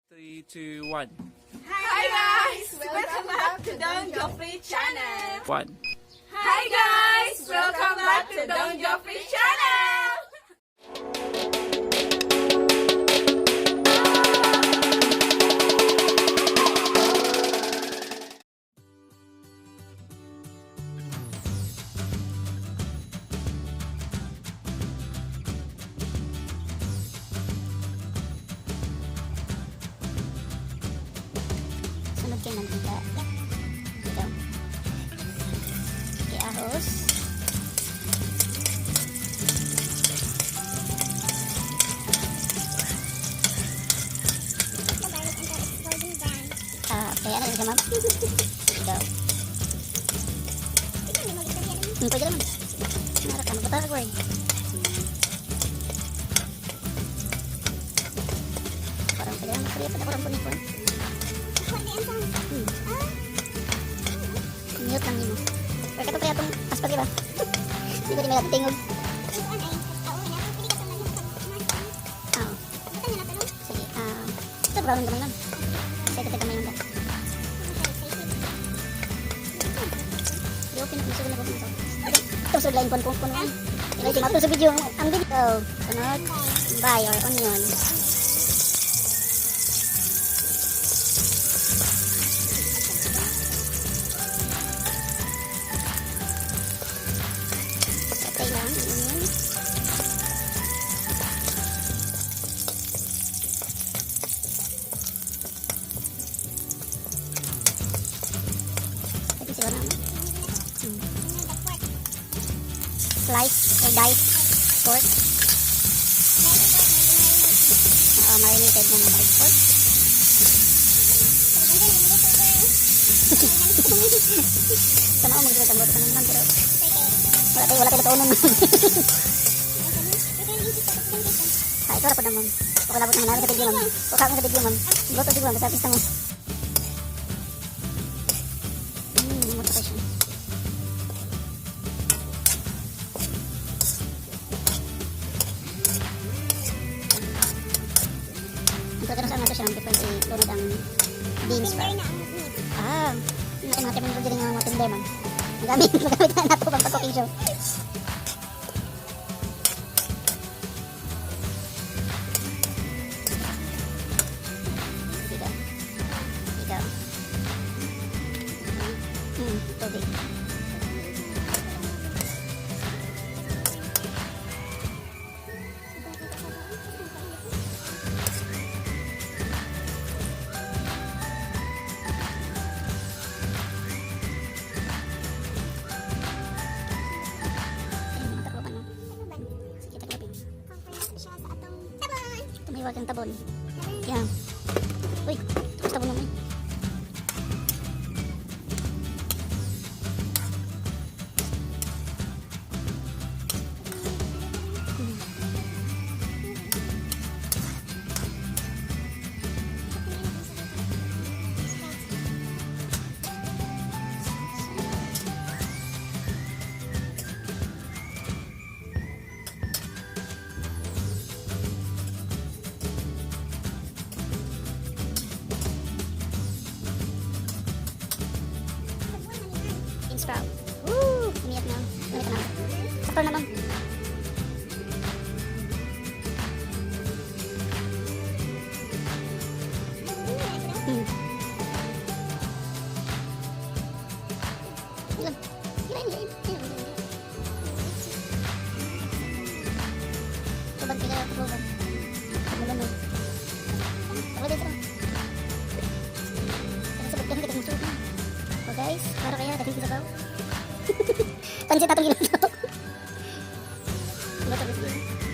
3, 2, 1. Hi guys! Welcome back to Don Joffrey Channel! 1. Hi guys! Welcome back to Don Joffrey Channel! Sunod kayo mantika. Ito. Okay, ahos. Okay, ano yun siya, ma'am? Ito. Pwede naman. Narap ka, magpatawag ko eh. Parang pwede naman. Parang punipon. Mute lang nimo. Pero kato kaya itong aspat diba? Hindi ko di may tingog. Oo. Sige. Ito brown gamay lang. Kasi ito gamay lang ka. Di open ako. Sige na open ito. Ito sa line pon. Ilay si Mato sa video. Ang video. Sunod. Buy or onion. Patay lang, onion. Pwede siguro naman. Slice or dice pork. Marinated na na dice pork. Sana ako magdala tambor ka naman pero wala tayo natuunan naman. Ito rapod naman. Okay labot naman namin sa video ma'am. Huwag kami sa video ma'am. Buto siguro ma'am. Sa pista mo. Muto pa siya. Ito terus ang nato siya. Different i-lunod ang beans pa. Yung mga kevin ko din yung mga tender ma'am. Magamit na nato pang pag-cooking show. Ikaw. Tubig. Tumiwag ang tabon. Yan. Uy, tapos tabon naman. Sprout. Woo! Umiyak na. Umiyak na. Sakto naman. Ilan? Ilan. Sobat kita keluar. Kemudian nih. Apa dia serang? Kita sebutkan kita musuh. Oh guys, para kaya daging sa sabaw. Pansit atong ginagawa. Ano ba ito?